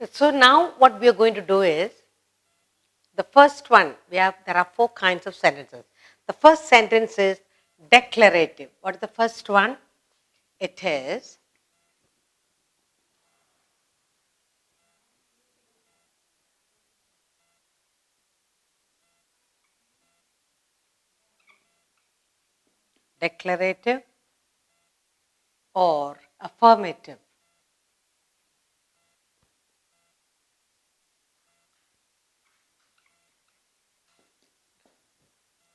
So now what we are going to do is, the first one, there are 4 kinds of sentences. The first sentence is declarative. What is the first one? It is, declarative or affirmative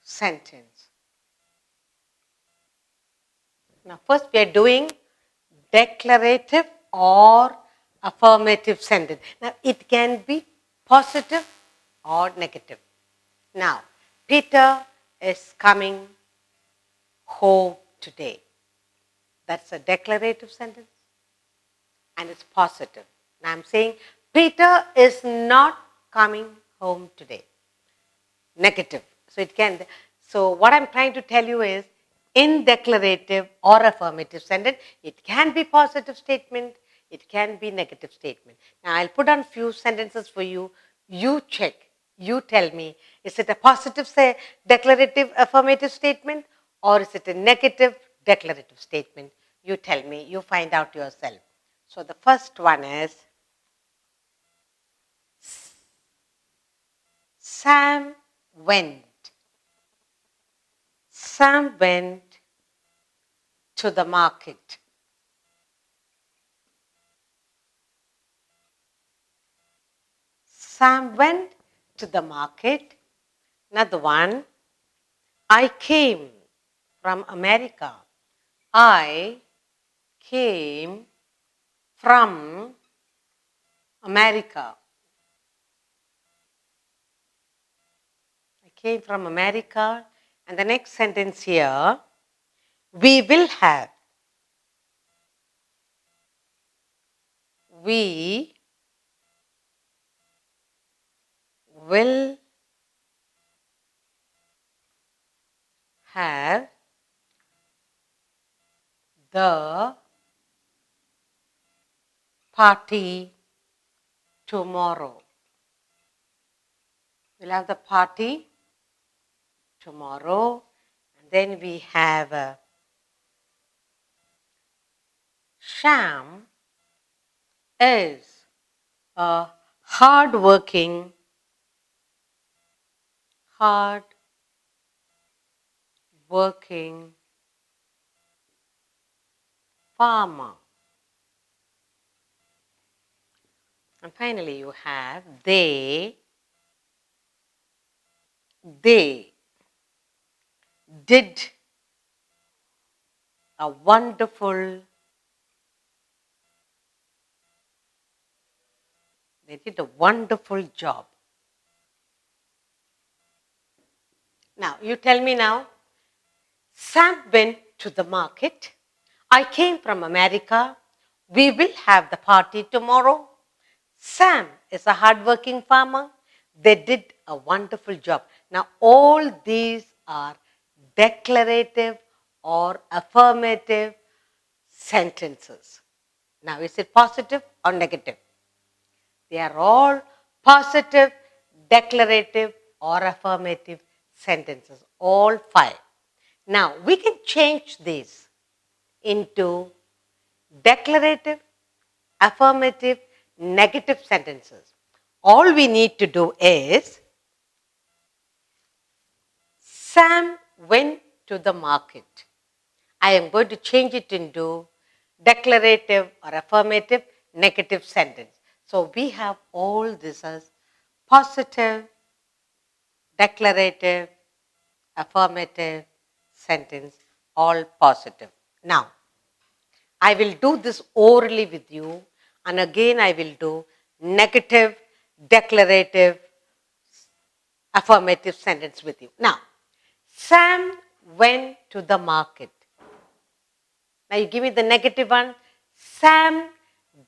sentence. Now, first we are doing declarative or affirmative sentence. Now, it can be positive or negative. Now, Peter is coming home today. That's a declarative sentence and it's positive. Now, I'm saying Peter is not coming home today. Negative. So it can. So what I'm trying to tell you is, in declarative or affirmative sentence, it can be positive statement, it can be negative statement. Now I'll put on few sentences for you. You check. You tell me, is it a positive declarative affirmative statement or is it a negative declarative statement? You tell me. You find out yourself. So the first one is, Sam went. Sam went to the market. Sam went to the market. Another one, I came from America. I came from America. I came from America. And the next sentence here, we will have. We will have the party tomorrow. We'll have the party tomorrow. And then we have Sham is a hard-working farmer. And finally, you have they did a wonderful job. Now, you tell me now, Sam went to the market. I came from America. We will have the party tomorrow. Sam is a hardworking farmer. They did a wonderful job. Now, all these are declarative or affirmative sentences. Now, is it positive or negative? They are all positive, declarative, or affirmative sentences, all 5. Now, we can change these into declarative, affirmative, negative sentences. All we need to do is, Sam went to the market. I am going to change it into declarative or affirmative negative sentence. So we have all this as positive, declarative, affirmative sentence, all positive. Now, I will do this orally with you, and again I will do negative, declarative, affirmative sentence with you. Now, Sam went to the market. Now you give me the negative one. Sam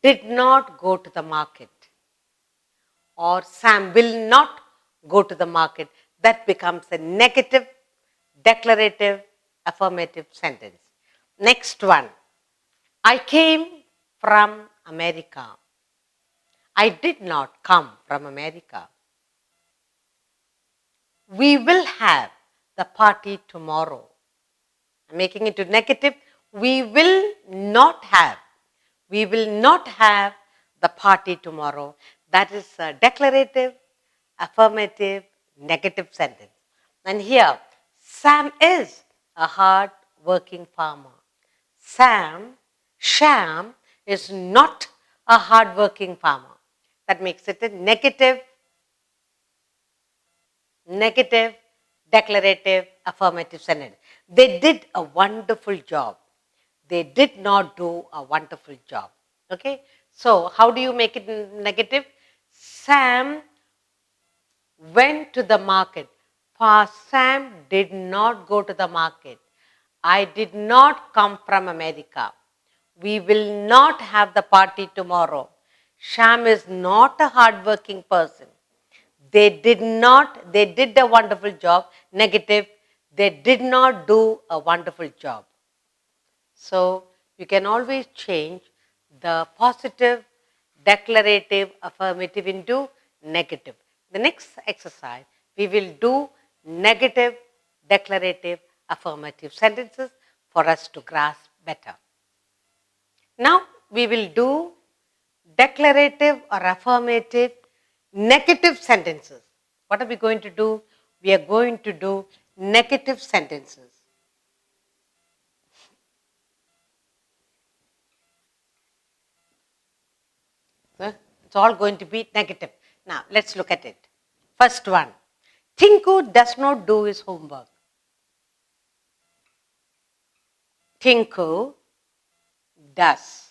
did not go to the market. Or Sam will not go to the market. That becomes a negative, declarative, affirmative sentence. Next one. I came from America. I did not come from America. We will have the party tomorrow. I'm making it to negative. We will not have. We will not have the party tomorrow. That is a declarative, affirmative, negative sentence. And here, Sam is a hard working farmer. Sham is not a hard working farmer. That makes it a negative, declarative, affirmative sentence. They did a wonderful job. They did not do a wonderful job. Okay? So, how do you make it negative? Sam went to the market. For Sam did not go to the market. I did not come from America. We will not have the party tomorrow. Sham is not a hardworking person. They did a wonderful job. Negative, they did not do a wonderful job. So, you can always change the positive, declarative, affirmative into negative. The next exercise, we will do negative, declarative, affirmative sentences for us to grasp better. Now, we will do declarative or affirmative negative sentences. What are we going to do? We are going to do negative sentences. It's all going to be negative. Now, let's look at it. First one, Tinku does not do his homework. Tinku does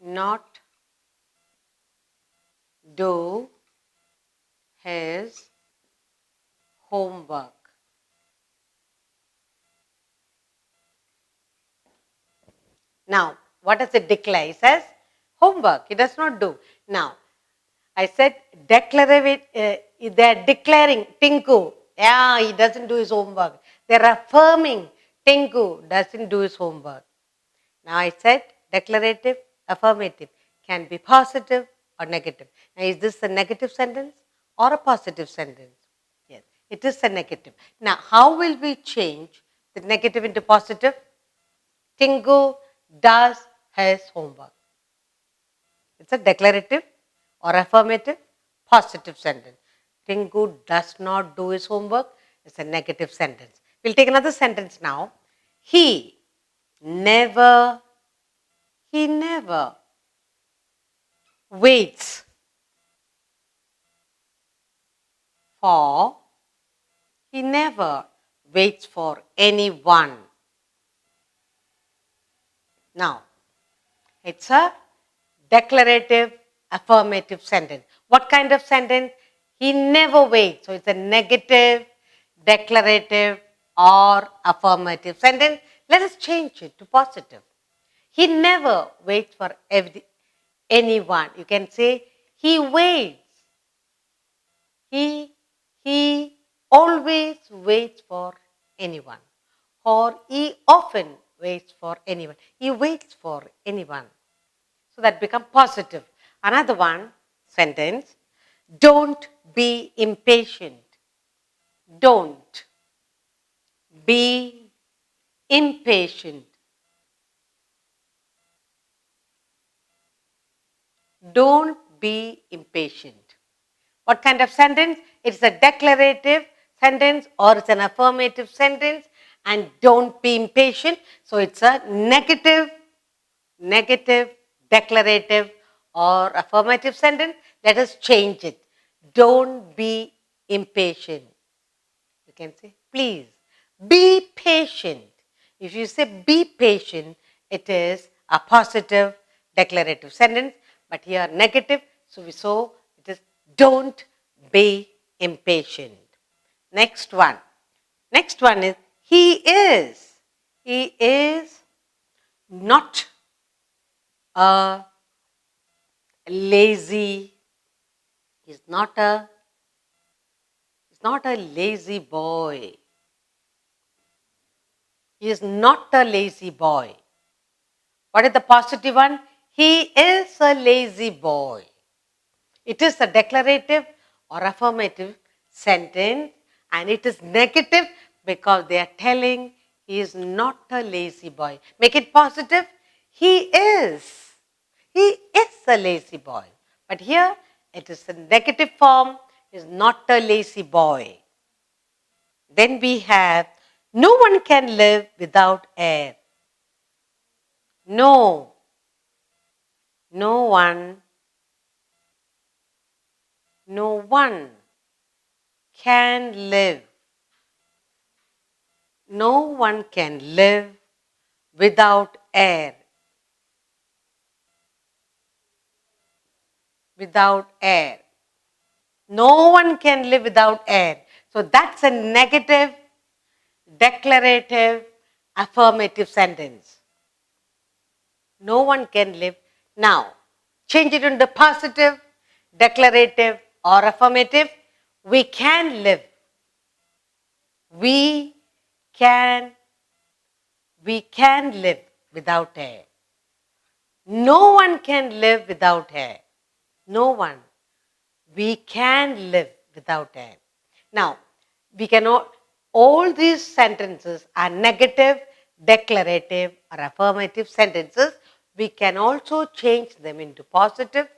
not do his homework. Now, what does it declare? It says homework. He does not do. Now, I said declarative. They're declaring Tinku. Yeah, he doesn't do his homework. They're affirming Tinku doesn't do his homework. Now I said declarative, affirmative can be positive or negative. Now is this a negative sentence or a positive sentence? Yes, it is a negative. Now how will we change the negative into positive? Tinku does his homework. It's a declarative or affirmative positive sentence. Tinku does not do his homework. It's a negative sentence. We'll take another sentence now. He never waits for, he never waits for anyone. Now, it's a declarative, affirmative sentence. What kind of sentence? He never waits. So, it's a negative, declarative, or affirmative sentence. Let us change it to positive. He never waits for anyone. You can say, he waits. He always waits for anyone. Or he often waits for anyone. He waits for anyone. So that becomes positive. Another one, sentence, don't be impatient. Don't be impatient. Don't be impatient. What kind of sentence? It's a declarative sentence or it's an affirmative sentence, and don't be impatient. So it's a negative, declarative or affirmative sentence. Let us change it. Don't be impatient. You can say, please be patient. If you say be patient, it is a positive declarative sentence, but here negative. So we saw it is don't be impatient. Next one. Next one is he is not a lazy, he's not a lazy boy. He is not a lazy boy. What is the positive one? He is a lazy boy. It is a declarative or affirmative sentence, and it is negative because they are telling he is not a lazy boy. Make it positive. He is. He is a lazy boy. But here it is a negative form. He is not a lazy boy. Then we have no one can live without air. No. No one. No one can live. No one can live without air. Without air. No one can live without air. So that's a negative, declarative, affirmative sentence. No one can live. Now, change it into positive, declarative, or affirmative. We can live. We can live without air. No one can live without air. No one. We can live without air. Now, we cannot, all these sentences are negative, declarative, or affirmative sentences. We can also change them into positive.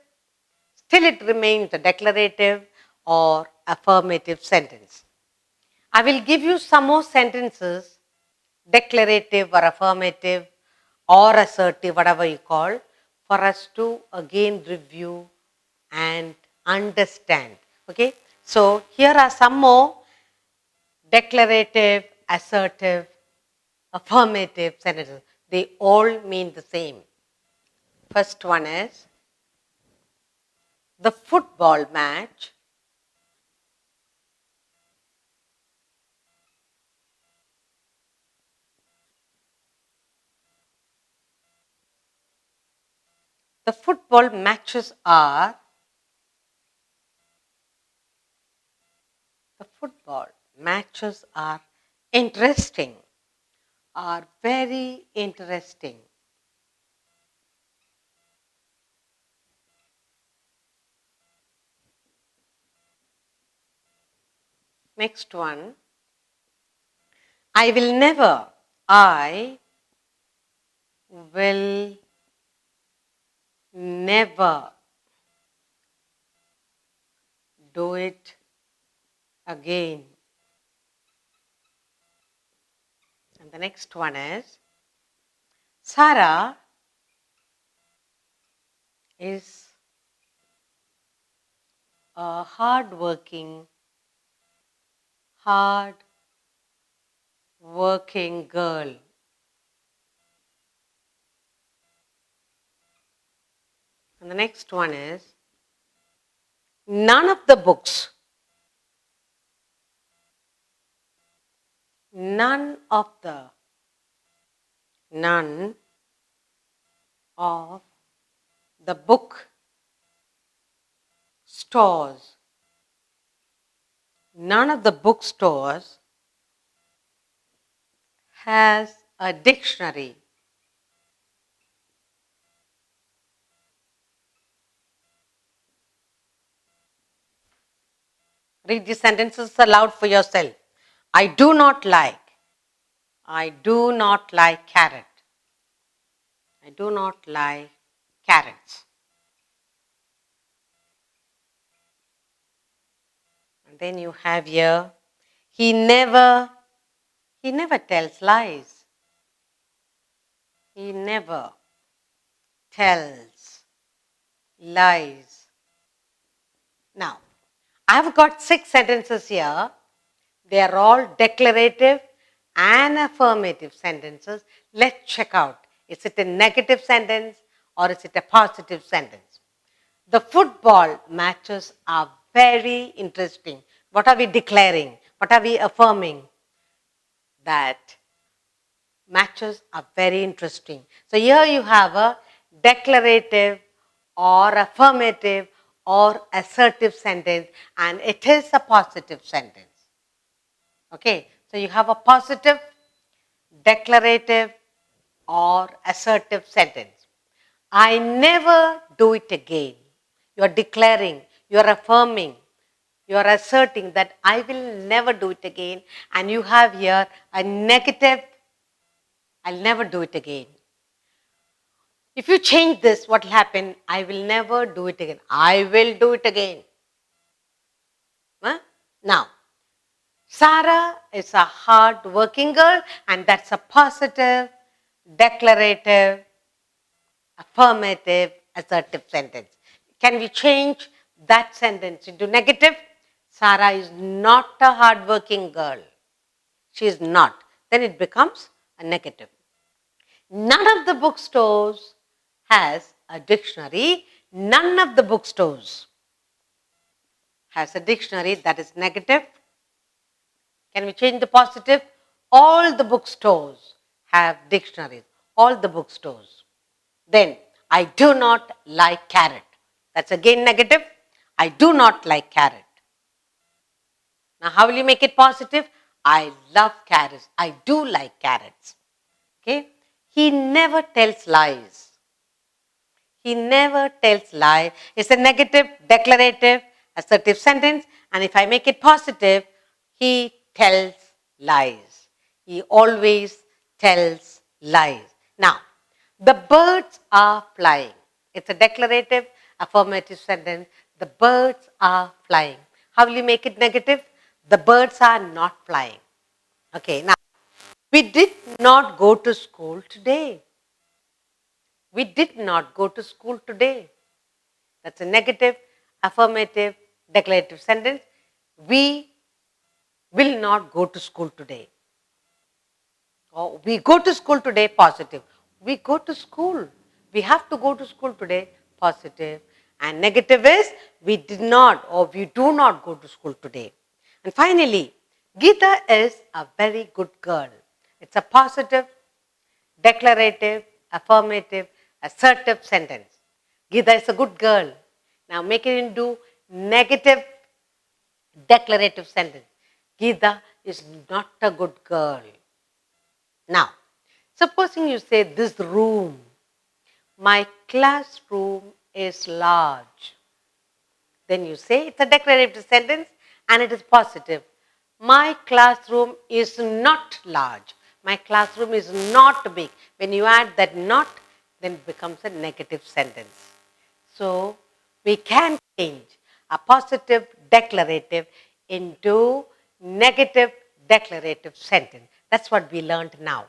Still, it remains a declarative or affirmative sentence. I will give you some more sentences, declarative or affirmative or assertive, whatever you call, for us to again review and understand. Okay, so here are some more declarative, assertive, affirmative sentences. They all mean the same. First one is the football match the football matches are the football matches are interesting, are very interesting. Next one, I will never do it again. And the next one is Sarah is a hard working girl. And the next one is none of the books, none of the book stores, none of the bookstores has a dictionary. Read these sentences aloud for yourself. I do not like carrot. I do not like carrots. And then you have here, he never tells lies. He never tells lies. Now, I've got 6 sentences here. They are all declarative and affirmative sentences. Let's check out. Is it a negative sentence or is it a positive sentence? The football matches are very interesting. What are we declaring? What are we affirming? That matches are very interesting. So here you have a declarative or affirmative or assertive sentence, and it is a positive sentence. Okay, so you have a positive, declarative or assertive sentence. I never do it again. You are declaring, you are affirming, you are asserting that I will never do it again. And you have here a negative, I'll never do it again. If you change this, what will happen? I will never do it again. I will do it again. Huh? Now, Sarah is a hard working girl, and that's a positive, declarative, affirmative, assertive sentence. Can we change that sentence into negative? Sarah is not a hard working girl. She is not. Then it becomes a negative. None of the bookstores has a dictionary. None of the bookstores has a dictionary. That is negative. Can we change the positive? All the bookstores have dictionaries. All the bookstores. Then, I do not like carrot. That's again negative. I do not like carrot. Now, how will you make it positive? I love carrots. I do like carrots. Okay? He never tells lies. He never tells lies. It's a negative, declarative, assertive sentence. And if I make it positive, he tells lies. He always tells lies. Now, the birds are flying. It's a declarative, affirmative sentence. The birds are flying. How will you make it negative? The birds are not flying. Okay, now, we did not go to school today. We did not go to school today. That's a negative, affirmative, declarative sentence. We will not go to school today. Or we go to school today, positive. We go to school. We have to go to school today, positive. And negative is we did not or we do not go to school today. And finally, Geeta is a very good girl. It's a positive, declarative, affirmative, assertive sentence. Geeta is a good girl. Now make it into negative, declarative sentence. Geeta is not a good girl. Now, supposing you say this room, my classroom is large. Then you say it's a declarative sentence and it is positive. My classroom is not large. My classroom is not big. When you add that not, then it becomes a negative sentence. So, we can change a positive declarative into negative declarative sentence. That's what we learned now.